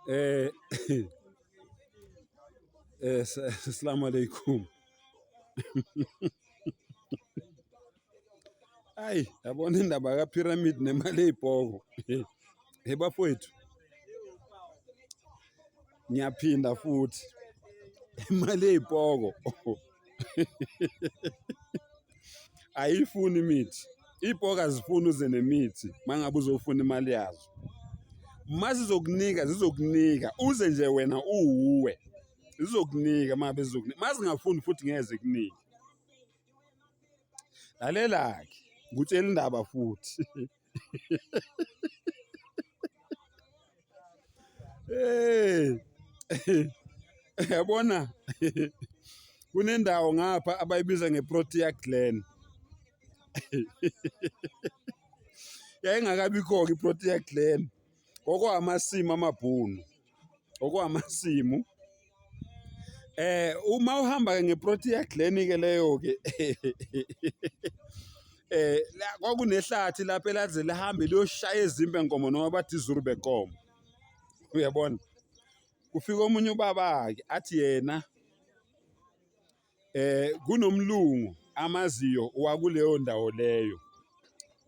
Eh Assalamu alaikum. Hayi, yabona indaba ka-pyramid nemali ey'poko. Hey bafowethu, ngiyaphinda futhi. Imali ey'poko ayifuni imithi. Iy'poko azifuni uze nemithi mangabe uzofuna imali yazo. Zizokunika uze nje wena uwuwe. Zizokunika mabe zizokunika. Mazingafuni futhi ngeze kunike. Lalela-ke, ngutshela indaba futhi. Hey. Yabona kunendawo ngapha abayibiza ngeProtea Glen. Yayingakabikho-ke iProtea Glen. Okwamasimu amabhunu. Okwamasimu. Uma uhamba ngeProtea Glen-ke leyo-ke la kwakunehlathi lapha elaze lihambe liyoshaya ezimbe nkomo noma bathi izuru benkomo. Uyabona? Kufika omunye ubaba-ke athi yena kunomlungu amaziyo wakuleyo ndawo leyo.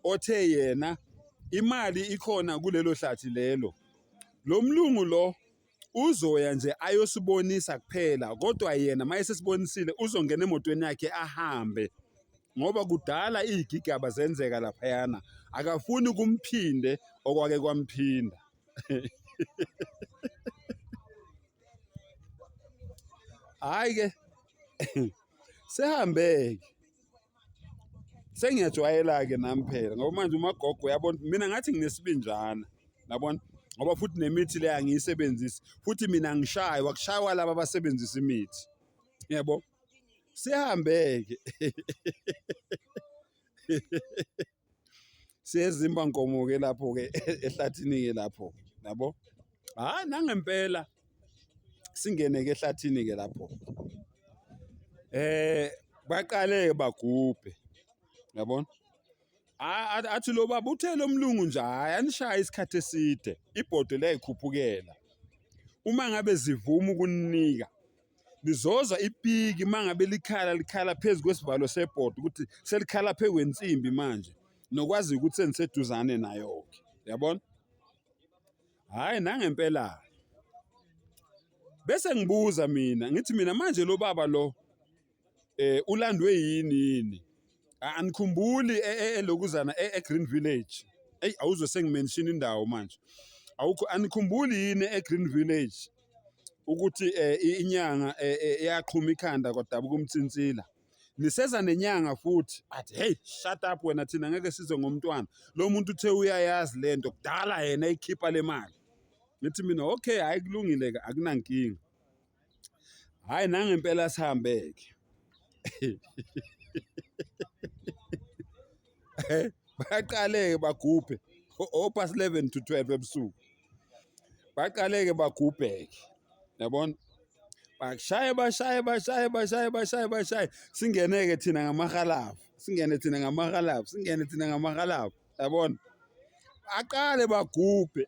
Othe yena imali ikhona kulelo hlathi lelo. Lo mlungu lo uzoya nje ayosibonisa kuphela kodwa yena mayesesibonisile uzongena emotweni yakhe ahambe. Ngoba kudala igigaba zenzeka laphayana akafuni kumphinde okwake kwamphinda. Hayi-ke sehambeke sengiyajwayela-ke nami phela ngoba manje umagogo uyabona mina ngathi nginesibinjana yabona ngoba futhi nemithi le angiyisebenzisi futhi mina ngishaywa kushaywa laba abasebenzisa imithi yabo sehambeke siyezimba nkomo-ke lapho-ke ehlathini-ke lapho yabo nangempela singene-ke ehlathini-ke lapho baqale bagubhe yabona athi lo baba uthe lo mlungu nje hayi anishaya isikhathi eside ibhodo liyayikhuphukela uma ngabe zivuma ukuninika lizozwa ipiki mangabe likhala phezulu kwesivalo sebhodo ukuthi selikhala phezu kwensimbi manje nokwazi ukuthi seniseduzane nayo-ke yabona hayi nangempela bese ngibuza mina ngithi mina manje lo baba lo ulandwe yini anikhumbuli elokuzana eGreen Village. Hey awuzwe sengimention indawo manje. Awukho anikhumbuli yini eGreen Village ukuthi inyanga yaqhuma ikhanda kwadabuka umtsintsila. Niseza nenyanga futhi athi hey shut up wena thina ngeke size ngomntwana. Lo muntu uthe uyayazi lento kudala yena ekhipha le mali. Ngithi mina okay hayi kulungile ke akunankinga. Hayi nangempela sihambeke. Baqale-ke bagubhe past 11 to 12 ebusuku. Baqale-ke bagubheke yabona bashaye singene-ke thina ngamahalafu yabona aqale bagubhe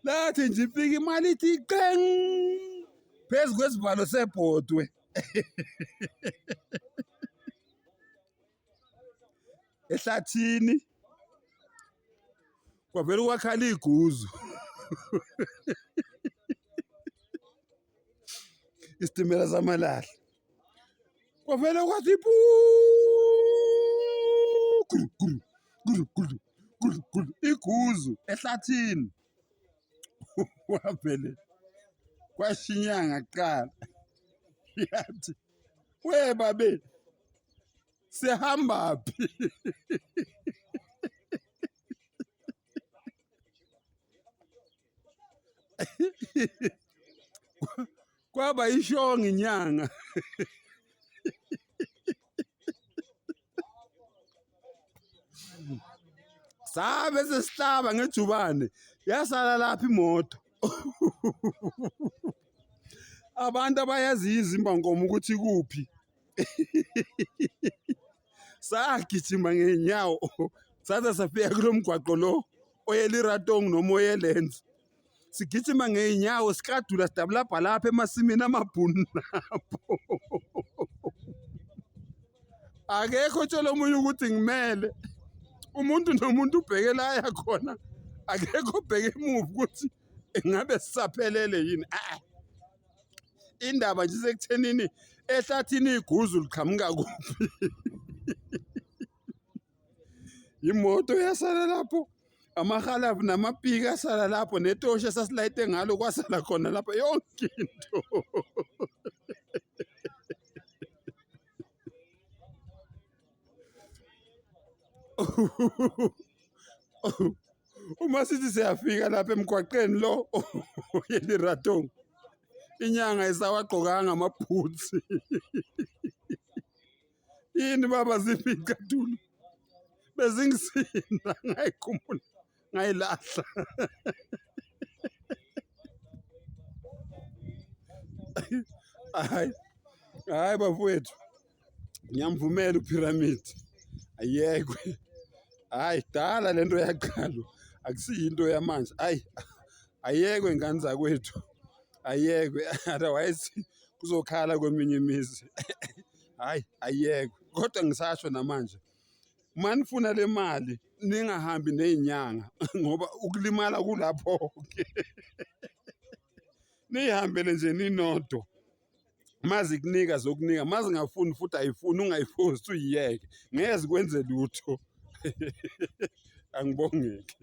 lathi nje ifika imali ithi qeng phezu kwesivalo sebhodwe ehlathini kwavele kwakhala iguzu isitimela samalahla kwavele kwathi iguzu ehlathini wavele kwashinyanga kuqala yathi we babe sihamba phi kwaba ishonga inyanga sabe sesihlaba ngejubane yasala lapha imoto abantu abayazi izimba nkomo ukuthi kuphi sagijima ngenyawo saze safika kulo mgwaqo lo oyeliratong noma oyelenze sigijima ngeenyawo sikradula sidabulabha lapha emasimini amabhunu lapho akekho tshela omunye ukuthi ngimele umuntu nomuntu ubheke la aya khona akekho ubheke emuva ukuthi ngabe sisaphelele yini indaba nje sekuthenini ehlathini iguzu liqhamuka kuphi imoto yasala lapho amahalavu namapiki asala lapho netosha sasilayite ngalo kwasala khona lapho yonke into uma sithi siyafika lapha emgwaqeni lo yeliratong inyanga isawagqokanga amabhutsi yini baba ziphicathulu bezingisinda ngayikhumbula ngayilahla hayi bafowethu ngiyamvumela uphiramidi ayekwe hayi dala lento yaqalo akusiyinto yamanje ayekwe ngane zakwethu ayekwe otherwise kuzokhala kweminye imizi hayi ayekwe kodwa ngisasho namanje manifuna le mali ningahambi nezinyanga ngoba ukulimala kulapho ke nihambele nje ninodo mazi kunika zokunika mazi ngafuni futhi ayifuni ungayifosi uyiyeke ngeze kwenze lutho angibongeke